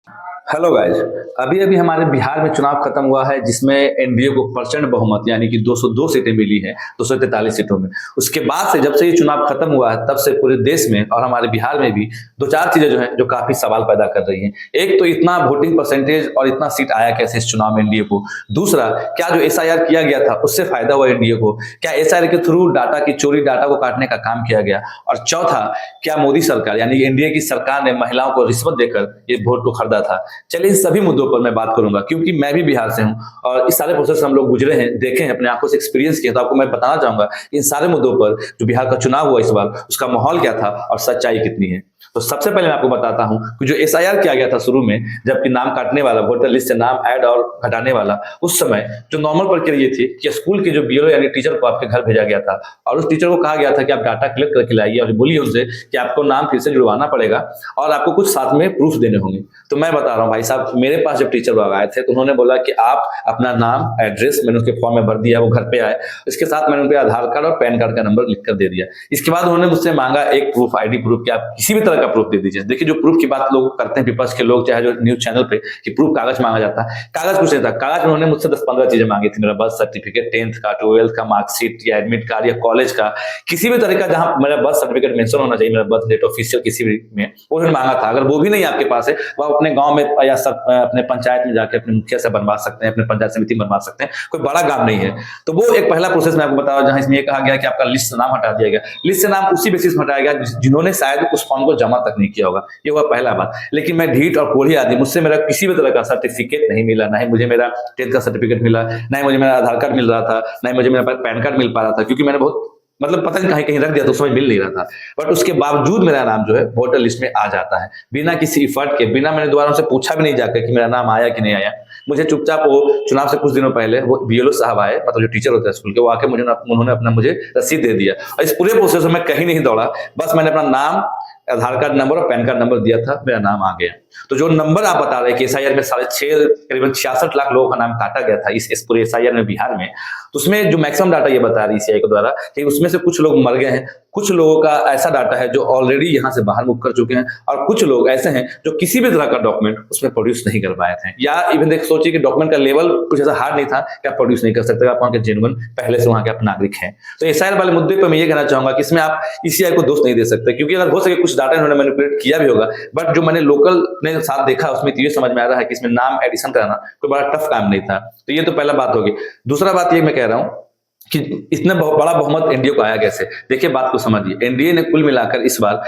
Hello guys. अभी अभी हमारे बिहार में चुनाव खत्म हुआ है जिसमें एनडीए को प्रचंड बहुमत यानी कि 202 सीटें मिली हैं 243 सीटों में। उसके बाद से जब से ये चुनाव खत्म हुआ है तब से पूरे देश में और हमारे बिहार में भी दो चार चीजें जो हैं जो काफी सवाल पैदा कर रही हैं। एक तो इतना वोटिंग परसेंटेज और इतना सीट आया कैसे इस चुनाव में एनडीए को। दूसरा, क्या जो एसआईआर किया गया था उससे फायदा हुआ एनडीए को? क्या एसआईआर के थ्रू डाटा की चोरी, डाटा को काटने का काम किया गया? और चौथा, क्या मोदी सरकार यानी कि एनडीए की सरकार ने महिलाओं को रिश्वत देकर ये वोट को खरीदा था? चलिए इन सभी मुद्दों पर मैं बात करूंगा क्योंकि मैं भी बिहार से हूं और इस सारे प्रोसेस हम लोग गुजरे हैं, देखे हैं, अपने आंखों से एक्सपीरियंस किया। तो आपको मैं बताना चाहूंगा इन सारे मुद्दों पर जो बिहार का चुनाव हुआ इस बार, उसका माहौल क्या था और सच्चाई कितनी है। तो सबसे पहले मैं आपको बताता हूं कि जो एसआईआर किया गया था शुरू में, जबकि नाम काटने वाला, वोटर लिस्ट से नाम ऐड और हटाने वाला, उस समय जो नॉर्मल प्रक्रिया थी कि स्कूल के जो बीएलओ यानी टीचर को आपके घर भेजा गया था और उस टीचर को कहा गया था कि आप डाटा कलेक्ट करके लाइए और बोलिए उनसे कि आपको नाम फिर से जुड़वाना पड़ेगा और आपको कुछ साथ में प्रूफ देने होंगे। तो मैं बता रहा हूँ भाई साहब, मेरे पास जब टीचर लोग आए थे तो उन्होंने बोला कि आप अपना नाम, एड्रेस मैंने उसके फॉर्म में भर दिया, वो घर पे आए, इसके साथ मैंने उनके आधार कार्ड और पैन कार्ड का नंबर लिख कर दे दिया। इसके बाद उन्होंने मुझसे मांगा एक प्रूफ, आईडी प्रूफ, कि आप किसी भी तरह का प्रूफ दे दीजिए। देखिए जो प्रूफ की बात लोग करते हैं विपक्ष के लोग, चाहे जो न्यूज चैनल पे, कि प्रूफ कागज मांगा जाता है, कागज कुछ नहीं था। कागज उन्होंने मुझसे 10-15 चीजें मांगी थी, मेरा बर्थ सर्टिफिकेट, 10th का, 12th का मार्कशीट या एडमिट कार्ड या कॉलेज का, किसी भी तरह का जहां मेरा बर्थ सर्टिफिकेट मेंशन होना चाहिए, मेरा बर्थ डेट ऑफिशियल किसी भी में, वो उन्होंने मांगा था। अगर वो भी नहीं आपके पास है, वो आप अपने गांव में या अपने पंचायत में जाके अपने मुखिया से बनवा सकते हैं, अपने पंचायत समिति में बनवा सकते हैं, कोई बड़ा काम नहीं है। तो वो एक पहला प्रोसेस मैं आपको बता रहा हूं, जहां इसमें ये कहा गया कि आपका लिस्ट से नाम हटा दिया गया। लिस्ट से नाम उसी बेसिस में हटाया गया जिन्होंने शायद उस फॉर्म को जमा तक नहीं किया होगा। ये हुआ पहला बात। लेकिन मैं ढीठ और कोढ़ी आदमी, मुझसे मेरा किसी भी तरह का सर्टिफिकेट नहीं मिला, ना ही मुझे मेरा 10th का सर्टिफिकेट मिला, ना ही मुझे मेरा आधार कार्ड मिल रहा था, ना ही मुझे मेरा पैन कार्ड मिल पा रहा था, क्योंकि मैंने बहुत पता नहीं कहीं कहीं रख दिया तो उसमें मिल नहीं रहा था। बट उसके बावजूद मेरा नाम जो है वोटर लिस्ट में आ जाता है, बिना किसी इफर्ट के, बिना मैंने दोबारा उनसे पूछा भी नहीं जाकर कि मेरा नाम आया कि नहीं आया। मुझे चुपचाप वो चुनाव से कुछ दिनों पहले वो बीएलओ साहब आए, मतलब जो टीचर होते हैं स्कूल के, वो आके उन्होंने अपना मुझे रसीद दे दिया और इस पूरे प्रोसेस में मैं कहीं नहीं दौड़ा, बस मैंने अपना नाम, आधार कार्ड नंबर और पैन कार्ड नंबर दिया था, मेरा नाम आ गया। तो जो नंबर आप बता रहे हैं कि एसआईआर में 6.5 करीबन 66 लाख लोगों का नाम काटा गया था इस पूरे एसआईआर में बिहार में, तो उसमें जो मैक्सिमम डाटा ये बता रही सीआई के द्वारा कि उसमें से कुछ लोग मर गए हैं, कुछ लोगों का ऐसा डाटा है जो ऑलरेडी यहाँ से बाहर मूव कर चुके हैं, और कुछ लोग ऐसे हैं जो किसी भी तरह का डॉक्यूमेंट उसमें प्रोड्यूस नहीं कर पाए थे, या इवन देख सोचिए कि डॉक्यूमेंट का लेवल कुछ ऐसा हार्ड नहीं था कि आप प्रोड्यूस नहीं कर सकते, आप वहाँ के जेन्युइन पहले से वहाँ के आप नागरिक हैं। तो एसआईआर वाले मुद्दे पर मैं ये कहना चाहूंगा कि इसमें आप ईसीआई को दोष नहीं दे सकते, क्योंकि अगर हो सके कुछ डाटा इन्होंने मैनिपुलेट किया भी होगा, बट जो मैंने लोकल ने साथ देखा उसमें तो ये समझ में आ रहा है कि इसमें नाम एडिशन कराना कोई बड़ा टफ काम नहीं था। तो ये तो पहला बात होगी। दूसरा बात ये मैं कह रहा हूँ कि इतना बड़ा बहुमत एनडीए को आया कैसे। देखिए बात को समझिए, एनडीए ने कुल मिलाकर इस बार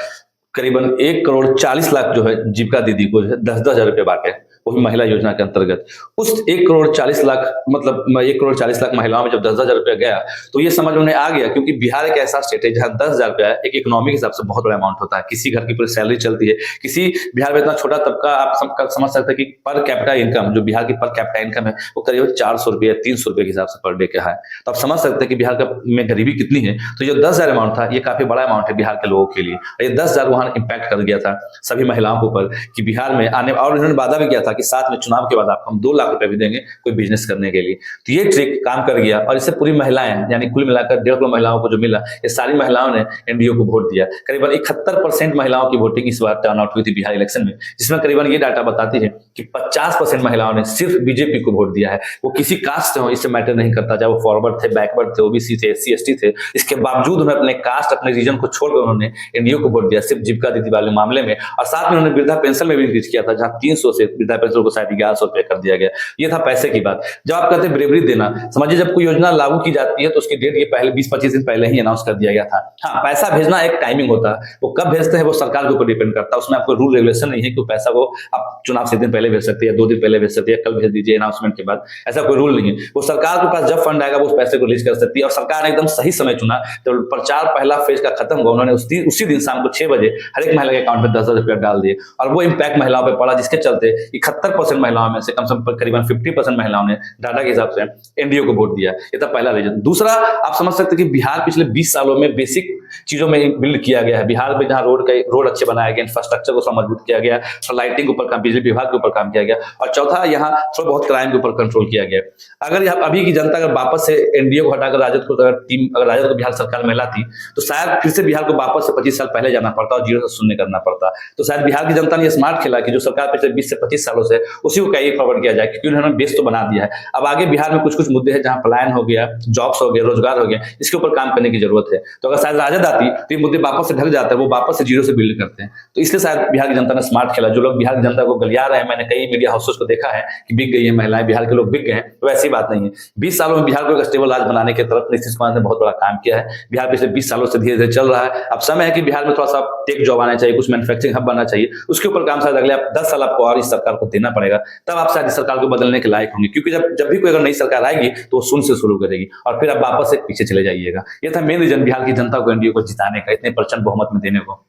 करीबन 1 करोड़ 40 लाख जो है जीविका दीदी को 10-10 हजार रुपए बांटे, वो भी महिला योजना के अंतर्गत। उस 1 करोड़ 40 लाख, मतलब 1 करोड़ 40 लाख महिलाओं में जब 10-10 हजार रुपया गया तो ये समझ में आ गया, क्योंकि बिहार एक ऐसा स्टेट है जहां 10 हजार रुपया एक इकोनॉमी के हिसाब से बहुत बड़ा अमाउंट होता है। किसी घर की पूरी सैलरी चलती है, किसी बिहार में इतना छोटा तबका, आप समझ सकते हैं कि पर कैपिटा इनकम, जो बिहार की पर कैपिटा इनकम है वो करीब 400 रुपये 300 रुपये के हिसाब से पर डे का है। तो आप समझ सकते हैं कि बिहार में गरीबी कितनी है। तो जो 10 हजार अमाउंट था ये काफी बड़ा अमाउंट है बिहार के लोगों के लिए। ये 10 हजार वहां इम्पैक्ट कर गया था सभी महिलाओं के ऊपर कि बिहार में आने, और इन्होंने वादा भी किया था कि साथ में चुनाव के बाद आपको हम 2 लाख रुपए भी देंगे कोई बिजनेस करने के लिए। तो ये ट्रिक काम कर गया और इससे पूरी महिलाएं, यानी कुल मिलाकर 1.5 करोड़ महिलाओं को जो मिला, ये सारी महिलाओं ने एनडीए को वोट दिया। करीबन 71% महिलाओं की वोटिंग इस बार टर्न आउट हुई थी बिहार इलेक्शन में, जिसमें करीबन ये डाटा बताती है कि 50% महिलाओं ने सिर्फ बीजेपी को वोट दिया है। वो किसी कास्ट से हो इससे मैटर नहीं करता, चाहे वो फॉरवर्ड थे, बैकवर्ड थे, ओबीसी थे, एससी एसटी थे, इसके बावजूद उन्होंने अपने कास्ट, अपने रीजन को छोड़कर उन्होंने एनडीए को वोट दिया सिर्फ जीविका दीदी वाले मामले में। और साथ में उन्होंने वृद्धा पेंशन में भी इंक्रीज किया था, जहां 300 से वृद्धा पेंशन को शायद 1100 रुपये कर दिया गया। ये था पैसे की बात। जब आप कहते हैं ब्रेवरी देना, समझिए जब कोई योजना लागू की जाती है तो उसकी डेट ये पहले 20-25 दिन पहले ही अनाउंस कर दिया गया था। हाँ, पैसा भेजना एक टाइमिंग होता है, वो कब भेजते हैं वो सरकार के ऊपर डिपेंड करता है, उसमें आपको रूल रेगुलेशन नहीं है कि पैसा को आप चुनाव से दिन पहले भेज सकते हैं या 2 दिन पहले भेज सकते हैं, कल भेज दीजिए अनाउंसमेंट के बाद, ऐसा कोई रूल नहीं है। वो सरकार के पास जब फंड आएगा वो उस पैसे को रिलीज कर सकती है, और सरकार ने एकदम सही समय चुना। तो प्रचार पहला फेज का खत्म हुआ, उन्होंने उसी दिन शाम को 6 बजे हर एक महिला के अकाउंट में 10,000 रुपया डाल दिए, और वो इम्पैक्ट महिलाओं पर पड़ा, जिसके चलते 70% महिलाओं में से कम से कम करीबन 50% महिलाओं ने डाटा के हिसाब से एनडीए को वोट दिया। ये था पहला रीजन। दूसरा, आप समझ सकते हैं कि बिहार पिछले 20 सालों में बेसिक चीजों में बिल्ड किया गया है। बिहार में जहां रोड अच्छे बनाया गया, इंफ्रास्ट्रक्चर को मजबूत किया गया, लाइटिंग के ऊपर काम, बिजली विभाग के ऊपर काम किया गया, और चौथा यहाँ थोड़ा बहुत क्राइम के ऊपर कंट्रोल किया गया। अगर अभी की जनता अगर वापस से एनडीए को हटाकर राजद को अगर राजद को बिहार सरकार में लाती तो शायद फिर से बिहार को वापस से 25 साल पहले जाना पड़ता और जीरो से शून्य करना पड़ता। तो शायद बिहार की जनता ने स्मार्ट खेला कि जो सरकार पिछले 20 से 25 सालों से उसी को कैरी फॉरवर्ड किया जाए, क्योंकि उन्होंने बेस तो बना दिया है। अब आगे बिहार में कुछ कुछ मुद्दे हैं जहां पलायन हो गया, जॉब्स हो गया, रोजगार हो गया, इसके ऊपर काम करने की जरूरत है। तो अगर शायद राजद आती तो ये मुद्दे वापस से ढक जाता है, वो वापस से जीरो से बिल्ड करते हैं। तो इसलिए शायद बिहार की जनता ने स्मार्ट खेला। जो लोग बिहार की जनता को गलिया रहे हैं, मैंने कई मीडिया हाउसेस को देखा है कि बिक गई है महिलाएं, बिहार के लोग बिक गए हैं, तो ऐसी बात नहीं है। 20 सालों में बिहार को एक स्टेबल राज्य बनाने की तरफ नीतीश कुमार ने बहुत बड़ा काम किया है। बिहार पिछले 20 सालों से धीरे धीरे चल रहा है। अब समय है कि बिहार में थोड़ा सा टेक जॉब आना चाहिए, कुछ मैन्युफैक्चरिंग हब बनना चाहिए। उसके ऊपर काम शायद अगले 10 साल आपको और इस सरकार को देना पड़ेगा, तब आप शायद इस सरकार को बदलने के लायक होंगे। क्योंकि जब भी कोई अगर नई सरकार आएगी तो वो शून्य से शुरू करेगी और फिर आप वापस से पीछे चले जाइएगा। ये था मेन रीजन बिहार की जनता को एनडीए को जिताने का, इतने प्रचंड बहुमत में देने को।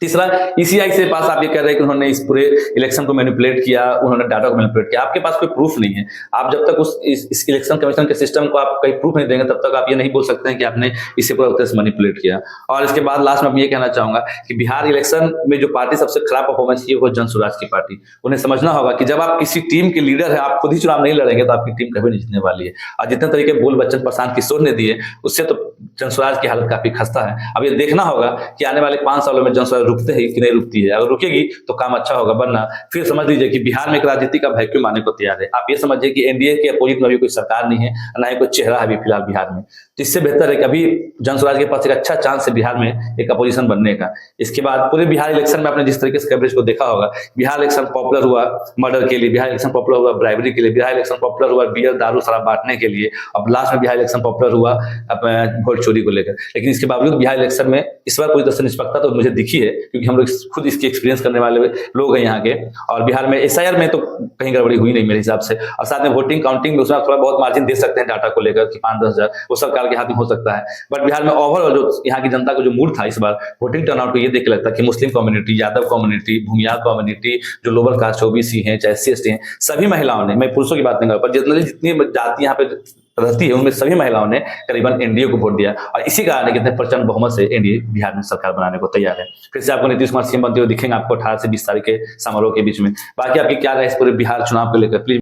तीसरा, ईसीआई से पास आप ये कह रहे हैं कि उन्होंने इस पूरे इलेक्शन को मैनिपुलेट किया, उन्होंने डाटा को मैनिपुलेट किया। आपके पास कोई प्रूफ नहीं है। आप जब तक इस इलेक्शन कमीशन के सिस्टम को आप कहीं प्रूफ नहीं देंगे तब तक आप ये नहीं बोल सकते हैं कि आपने इसे पूरा तरह से मैनिपुलेट किया। और इसके बाद लास्ट में मैं ये कहना चाहूंगा कि बिहार इलेक्शन में जो पार्टी सबसे खराब परफॉर्मेंस की वो जन स्वराज की पार्टी। उन्हें समझना होगा कि जब आप किसी टीम के लीडर है, आप खुद ही चुनाव नहीं लड़ेंगे तो आपकी टीम कभी नहीं जीतने वाली है। और जितने तरीके बोल बच्चन प्रशांत किशोर ने दिए, उससे तो जन स्वराज की हालत काफी खस्ता है। अब ये देखना होगा कि आने वाले 5 सालों में जन स्वराज रुकते ही कि नहीं रुकती है। अगर रुकेगी तो काम अच्छा होगा, वरना फिर समझ लीजिए कि बिहार में एक राजनीति का वैक्यूम आने को तैयार है। आप ये समझिए कि एनडीए के अपोजिट में अभी कोई सरकार नहीं है, ना ही कोई चेहरा है अभी फिलहाल बिहार में। तो इससे बेहतर है कि अभी जन स्वराज के पास एक अच्छा चांस है बिहार में एक अपोजिशन बनने का। इसके बाद पूरे बिहार इलेक्शन में आपने जिस तरीके से कवरेज को देखा होगा, बिहार इलेक्शन पॉपुलर हुआ मर्डर के लिए, बिहार इलेक्शन पॉपुलर हुआ ब्राइबरी के लिए, बिहार इलेक्शन पॉपुलर हुआ बियर दारू शराब बांटने के लिए, अब लास्ट में बिहार इलेक्शन पॉपुलर हुआ वोट चोरी को लेकर। लेकिन इसके बावजूद बिहार इलेक्शन में इस बार पूरी तरह से निष्पक्षता तो मुझे दिखी है, क्योंकि हम लोग खुद इसकी एक्सपीरियंस करने वाले लोग हैं यहाँ के। और बिहार में एसआईआर में तो कहीं गड़बड़ी हुई नहीं मेरे हिसाब से। और साथ में वोटिंग काउंटिंग में उसमें थोड़ा बहुत मार्जिन दे सकते हैं डाटा को लेकर कि 5-10 हजार वो सरकार के हाथ में हो सकता है। बट बिहार में ओवरऑल जो यहाँ की जनता को जो मूड था इस बार वोटिंग टर्नआउट को ये देख के लगता है कि Muslim community, Yadav community, Bhumihar community, जो लोअर कास्ट ओबीसी हैं, चाहे SC/ST हैं, सभी महिलाओं ने, मैं पुरुषों की बात नहीं कर रहा, पर जितनी जाति यहाँ पे रहती है उनमें सभी महिलाओं ने करीबन एनडीए को वोट दिया। और इसी कारण कितने प्रचंड बहुमत से एनडीए बिहार में सरकार बनाने को तैयार है। फिर से आपको नीतीश कुमार सीएम बनते हुए दिखेंगे आपको 18 से 20 तारीख के समारोह के बीच में। बाकी आपकी क्या राय इस पूरे बिहार चुनाव को लेकर प्लीज